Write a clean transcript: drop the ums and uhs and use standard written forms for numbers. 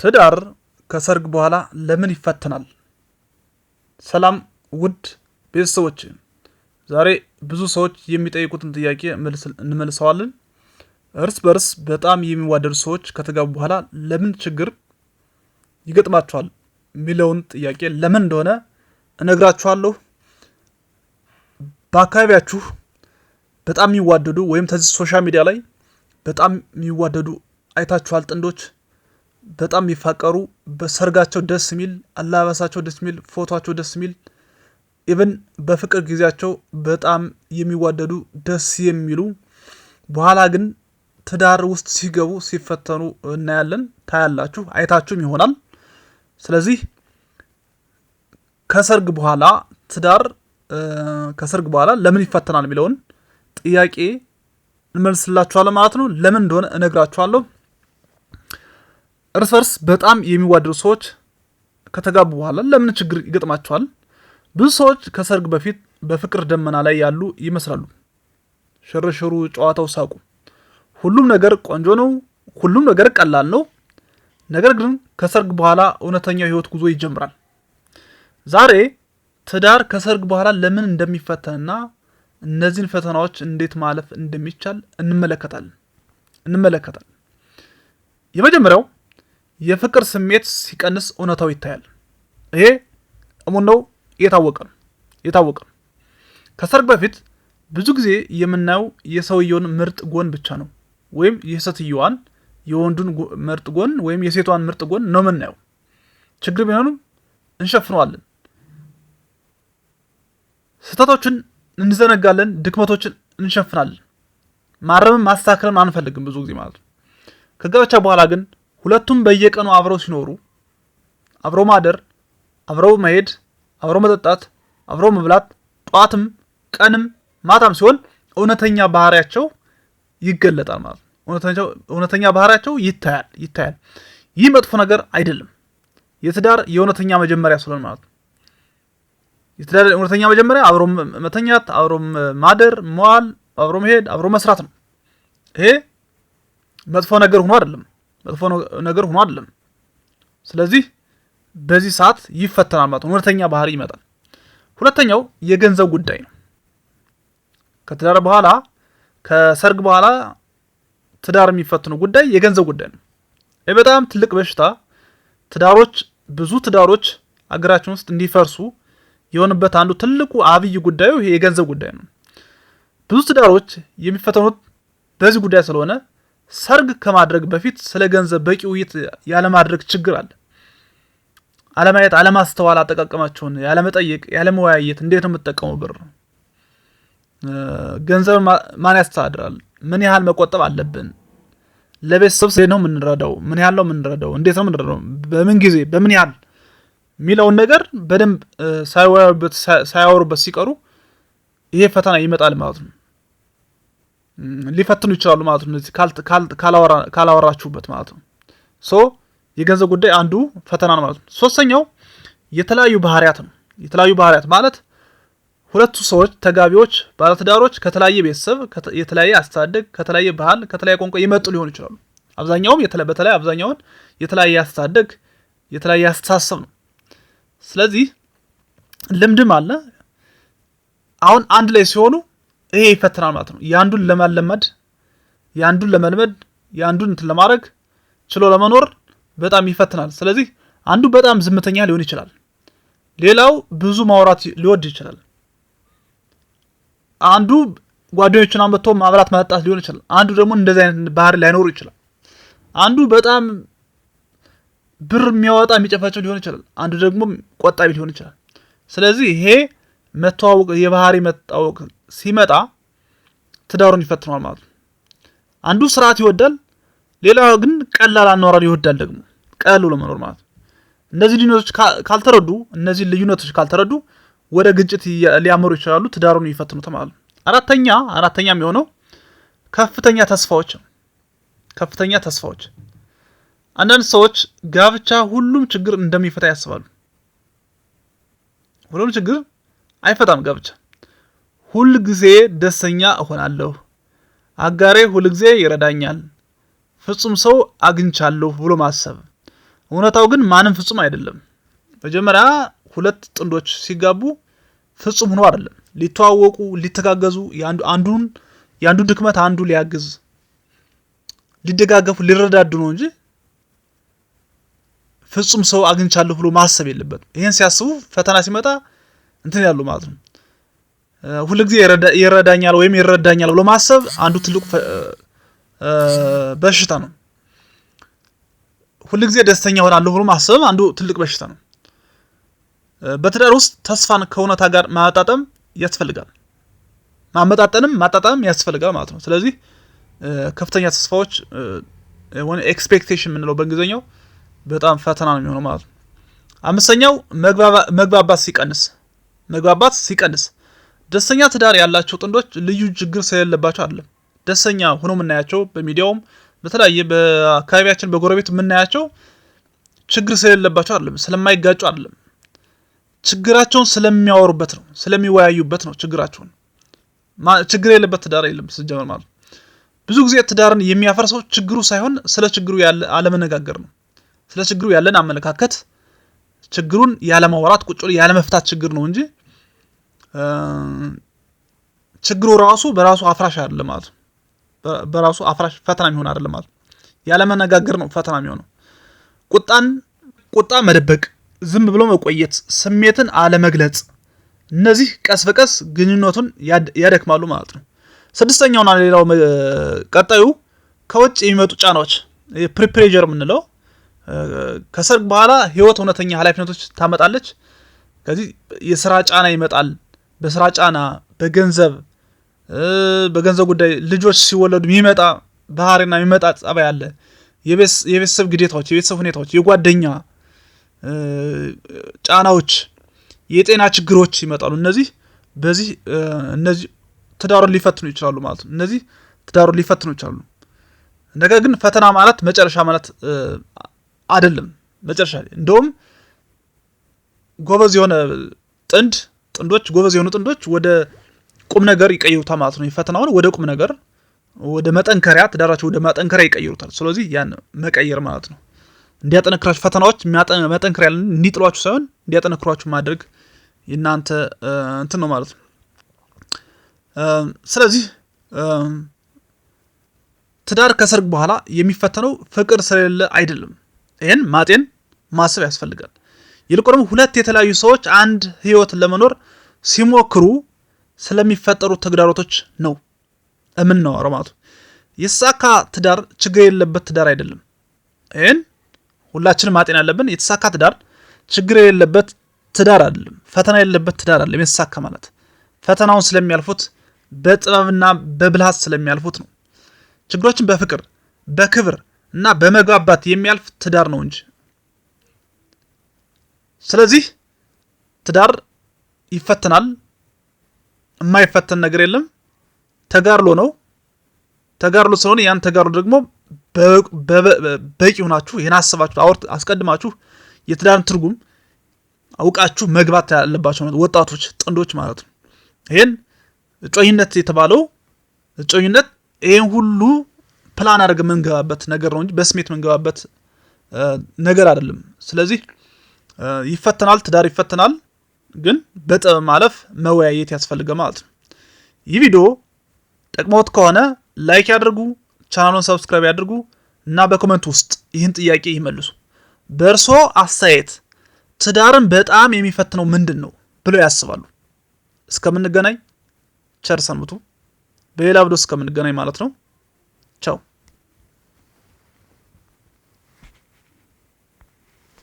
ትዳር ከሰርግ በኋላ ለምን ይፈተናል? ሰላም ውድ ቤተሰቦች፣ ዛሬ ብዙ ሰዎች የሚጠይቁትን ጥያቄ እንመልሰዋለን። እርስ በርስ በጣም የሚዋደዱ ሰዎች ከተጋቡ በኋላ ለምን ችግር ይገጥማቸዋል የሚለውን ጥያቄ ለምን እንደሆነ እነግራችኋለሁ። በአካባቢያችሁ በጣም የሚዋደዱ ወይም ተዚህ ሶሻል ሚዲያ ላይ በጣም የሚዋደዱ አይታችኋል? ጥንዶች በጣም የሚፋቀሩ በሰርጋቸው ደስ የሚል አላባሳቸው ደስ የሚል ፎቶቸው ደስ የሚል ኢቭን በፍቅር ጊዜያቸው በጣም የሚዋደዱ ደስ የሚሉ በኋላ ግን ትዳር ውስጥ ሲገቡ ሲፈተኑ እናያለን። ታያላችሁ፣ አይታችሁም ይሆናል። ስለዚህ ከሰርግ በኋላ ትዳር ከሰርግ በኋላ ለምን ይፈተናል የሚለውን ጥያቄ እንመልስላችኋለን ማለት ነው። ለምን እንደሆነ እነግራችኋለሁ። እርስ በርስ በጣም የሚዋደዱ ሰዎች ከተጋቡ በኋላ ለምን ችግር ይገጥማቸዋል? ብዙ ሰዎች ከሰርግ በፊት በፍቅር ደመና ላይ ያሉ ይመስላሉ። ሽርሽሩ፣ ጨዋታው፣ ሳቁ፣ ሁሉም ነገር ቆንጆ ነው። ሁሉም ነገር ቀላል ነው። ነገር ግን ከሰርግ በኋላ እውነተኛው ህይወት ጉዞ ይጀምራል። ዛሬ ትዳር ከሰርግ በኋላ ለምን እንደሚፈተንና እነዚህን ፈተናዎች እንዴት ማለፍ እንደሚቻል እንመለከታለን። የመጀመሪያው የፍቅር ስሜት ሲቀንስ እውነታው ይታያል። ይሄ እሙን ነው፣ የታወቀ ነው። ከሰርግ በፊት ብዙ ጊዜ የምናየው የሰውየውን ምርጥ ጎን ብቻ ነው፣ ወይም የሴትዮዋን የወንዱን ምርጥ ጎን ወይም የሴቷን ምርጥ ጎን ነው የምናየው። ችግር ቢሆንም እንሸፍነዋለን። ስህተቶችን እንዘነጋለን፣ ድክመቶችን እንሸፍናለን። ማረምም ማስተካከልም አንፈልግም ብዙ ጊዜ ማለት ነው። ከጋብቻ በኋላ ግን ሁለቱም በየቀኑ አብረው ሲኖሩ አብረው ማደር፣ አብረው መሄድ፣ አብረው መጠጣት፣ አብረው መብላት፣ ጧትም ቀንም ማታም ሲሆን እውነተኛ ባህሪያቸው ይገለጣል ማለት ነው። እውነተኛ ባህሪያቸው ይታያል። ይህ መጥፎ ነገር አይደለም። የትዳር የእውነተኛ መጀመሪያ ስለሆነ ማለት ነው። የትዳር እውነተኛ መጀመሪያ አብሮ መተኛት፣ አብሮ ማደር፣ መዋል፣ አብሮ መሄድ፣ አብሮ መስራት ነው። ይሄ መጥፎ ነገር ሆኖ አይደለም። ስለዚህ በዚህ ሰዓት ይፈተናል ማለት ነው። እውነተኛ ባህሪ ይመጣል። ሁለተኛው የገንዘብ ጉዳይ ነው። ከትዳር በኋላ ከሰርግ በኋላ ትዳር የሚፈትኑ ጉዳይ የገንዘብ ጉዳይ ነው። ይህ በጣም ትልቅ በሽታ። ብዙ ትዳሮች አገራችን ውስጥ እንዲፈርሱ የሆነበት አንዱ ትልቁ አብይ ጉዳዩ ይሄ የገንዘብ ጉዳይ ነው። ብዙ ትዳሮች የሚፈተኑት በዚህ ጉዳይ ስለሆነ ሰርግ ከማድረግ በፊት ስለ ገንዘብ በቂ ውይይት ያለማድረግ ችግር አለ። አለማየት፣ አለማስተዋል፣ አጠቃቀማቸውን ያለመጠየቅ፣ ያለመወያየት፣ እንዴት ነው የምትጠቀመው ብር፣ ገንዘብ ማን ያስተዳድራል፣ ምን ያህል መቆጠብ አለብን፣ ለቤተሰብ ነው የምንረዳው፣ ምን ያህል ነው የምንረዳው፣ እንዴት ነው የምንረዳው፣ በምን ጊዜ በምን ያህል የሚለውን ነገር በደንብ ሳያወሩበት ሲቀሩ ይሄ ፈተና ይመጣል ማለት ነው። ሊፈትኑ ይችላሉ ማለት ነው። ካላወራችሁበት ማለት ነው። የገንዘብ ጉዳይ አንዱ ፈተና ነው ማለት ነው። ሶስተኛው የተለያዩ ባህሪያት ነው። የተለያዩ ባህሪያት ማለት ሁለቱ ሰዎች ተጋቢዎች፣ ባለትዳሮች ከተለያየ ቤተሰብ፣ የተለያየ አስተዳደግ፣ ከተለያየ ባህል፣ ከተለያየ ቋንቋ ይመጡ ሊሆኑ ይችላሉ። አብዛኛውን የተለያየ አስተዳደግ፣ የተለያየ አስተሳሰብ ነው። ስለዚህ ልምድም አለ። አሁን አንድ ላይ ሲሆኑ ይሄ ይፈተናል ማለት ነው። የአንዱን ለማለመድ፣ የአንዱን ለመልመድ፣ የአንዱን እንትን ለማድረግ ችሎ ለመኖር በጣም ይፈትናል። ስለዚህ አንዱ በጣም ዝምተኛ ሊሆን ይችላል። ሌላው ብዙ ማውራት ሊወድ ይችላል። አንዱ ጓደኞቹን አመጥቶ ማብራት ማጠጣት ሊሆን ይችላል። አንዱ ደግሞ እንደዚህ አይነት ባህሪ ላይኖር ይችላል። አንዱ በጣም ብር የሚያወጣ የሚጨፋቸው ሊሆን ይችላል። አንዱ ደግሞ ቆጣቢ ሊሆን ይችላል። ስለዚህ ይሄ መተዋወቅ፣ የባህሪ መታወቅ ሲመጣ ትዳሩን ይፈትነዋል ማለት ነው። አንዱ ስርዓት ይወዳል፣ ሌላው ግን ቀላል አኗኗር ይወዳል። ደግሞ ቀላል ለመኖር ማለት ነው። እነዚህ ልዩነቶች ካልተረዱ ወደ ግጭት ሊያመሩ ይችላሉ። ትዳሩን ይፈትኑት ማለት ነው። አራተኛ የሚሆነው ከፍተኛ ተስፋዎች። አንዳንድ ሰዎች ጋብቻ ሁሉም ችግር እንደሚፈታ ያስባሉ። ሁሉም ችግር አይፈታም ጋብቻ። ሁል ጊዜ ደስተኛ እሆናለሁ፣ አጋሬ ሁል ጊዜ ይረዳኛል፣ ፍጹም ሰው አግኝቻለሁ ብሎ ማሰብ። እውነታው ግን ማንም ፍጹም አይደለም። መጀመሪያ ሁለት ጥንዶች ሲጋቡ ፍጹም ሆኖ አይደለም ሊተዋወቁ ሊተጋገዙ አንዱን ድክመት አንዱ ሊያግዝ ሊደጋገፉ ሊረዳዱ ነው እንጂ ፍጹም ሰው አግኝቻለሁ ብሎ ማሰብ የለበትም። ይሄን ሲያስቡ ፈተና ሲመጣ እንትን ያሉ ማለት ነው። ሁልጊዜ ይረዳኛል ወይም ይረዳኛል ብሎ ማሰብ አንዱ ትልቁ በሽታ ነው። ሁልጊዜ ደስተኛ ሆናለሁ ብሎ ማሰብ አንዱ ትልቅ በሽታ ነው። በትዳር ውስጥ ተስፋን ከእውነታ ጋር ማጣጣም ያስፈልጋል። ማጣጣም ያስፈልጋል ማለት ነው። ስለዚህ ከፍተኛ ተስፋዎች ወይም ኤክስፔክቴሽን የምንለው በእንግሊዝኛው በጣም ፈተና ነው የሚሆነው ማለት ነው። አምስተኛው መግባባት ሲቀንስ ደስተኛ ትዳር ያላቸው ጥንዶች ልዩ ችግር ስለሌለባቸው አይደለም። ደስተኛ ሆኖ የምናያቸው በሚዲያውም በተለያየ በአካባቢያችን በጎረቤት የምናያቸው ችግር ስለሌለባቸው አይደለም፣ ስለማይጋጩ አይደለም። ችግራቸውን ስለሚያወሩበት ነው፣ ስለሚወያዩበት ነው። ችግር የሌለበት ትዳር የለም ሲጀመር ማለት ነው። ብዙ ጊዜ ትዳርን የሚያፈርሰው ችግሩ ሳይሆን ስለ ችግሩ ያለ አለመነጋገር ነው። ስለ ችግሩ ያለን አመለካከት፣ ችግሩን ያለማውራት ቁጭ ብሎ ያለመፍታት ችግር ነው እንጂ ችግሩ ራሱ በራሱ አፍራሽ አይደለም ማለት ነው። በራሱ አፍራሽ ፈተና የሚሆን አይደለም ማለት ነው። ያለመነጋገር ነው ፈተና የሚሆነው። ቁጣ መደበቅ፣ ዝም ብሎ መቆየት፣ ስሜትን አለመግለጽ፣ እነዚህ ቀስ በቀስ ግንኙነቱን ያደክማሉ ማለት ነው። ስድስተኛውና ሌላው ቀጣዩ ከውጭ የሚመጡ ጫናዎች ፕሪፕሬጀር የምንለው ከሰርግ በኋላ ህይወት እውነተኛ ኃላፊነቶች ታመጣለች። ከዚህ የስራ ጫና ይመጣል። በስራ ጫና በገንዘብ ጉዳይ ልጆች ሲወለዱ የሚመጣ ባህሪና የሚመጣ ጸባይ አለ። የቤተሰብ ግዴታዎች፣ የቤተሰብ ሁኔታዎች፣ የጓደኛ ጫናዎች፣ የጤና ችግሮች ይመጣሉ። እነዚህ ትዳሩን ሊፈትኑ ይችላሉ ማለት ነው። እነዚህ ትዳሩን ሊፈትኑ ይችላሉ። ነገር ግን ፈተና ማለት መጨረሻ ማለት አይደለም። መጨረሻ እንደውም ጎበዝ የሆነ ጎበዝ የሆኑ ጥንዶች ወደ ቁም ነገር ይቀይሩታል ማለት ነው። ፈተናውን ወደ ቁም ነገር፣ ወደ መጠንከሪያ፣ ትዳራቸው ወደ መጠንከሪያ ይቀይሩታል። ስለዚህ ያን መቀየር ማለት ነው። እንዲያጠነክራችሁ ፈተናዎች መጠንከሪያ እንዲጥሏችሁ ሳይሆን እንዲያጠነክሯችሁ ማድረግ የእናንተ እንትን ነው ማለት ነው። ስለዚህ ትዳር ከሰርግ በኋላ የሚፈተነው ፍቅር ስለሌለ አይደለም። ይሄን ማሰብ ያስፈልጋል። ይልቁንም ሁለት የተለያዩ ሰዎች አንድ ህይወት ለመኖር ሲሞክሩ ስለሚፈጠሩ ተግዳሮቶች ነው የምናወራው ማለት ነው። የተሳካ ትዳር ችግር የሌለበት ትዳር አይደለም። ይሄን ሁላችንም ማጤን ያለብን። የተሳካ ትዳር ችግር የሌለበት ትዳር አይደለም፣ ፈተና የሌለበት ትዳር አይደለም። የተሳካ ማለት ፈተናውን ስለሚያልፉት በጥበብና በብልሃት ስለሚያልፉት ነው። ችግሮችን በፍቅር በክብር እና በመግባባት የሚያልፍ ትዳር ነው እንጂ። ስለዚህ ትዳር ይፈተናል። የማይፈተን ነገር የለም። ተጋድሎ ነው። ተጋድሎ ስለሆነ ያን ተጋድሎ ደግሞ በቂ ሆናችሁ ይሄን አስባችሁ አስቀድማችሁ የትዳርን ትርጉም አውቃችሁ መግባት ያለባችሁ ነው ወጣቶች፣ ጥንዶች ማለት ነው። ይሄን እጮኝነት የተባለው እጮኝነት ይሄን ሁሉ ፕላን አድርገን መንገባበት ነገር ነው እንጂ በስሜት መንገባበት ነገር አይደለም። ስለዚህ ይፈተናል፣ ትዳር ይፈተናል። ግን በጥበብ ማለፍ መወያየት ያስፈልጋል ማለት ነው። ይህ ቪዲዮ ጠቅሞት ከሆነ ላይክ ያድርጉ፣ ቻናሉን ሰብስክራይብ ያድርጉ እና በኮሜንት ውስጥ ይህን ጥያቄ ይመልሱ። በእርሶ አስተያየት ትዳርን በጣም የሚፈትነው ምንድን ነው ብለው ያስባሉ? እስከምንገናኝ ቸር ሰንብቱ። በሌላ ቪዲዮ እስከምንገናኝ ማለት ነው። ቻው።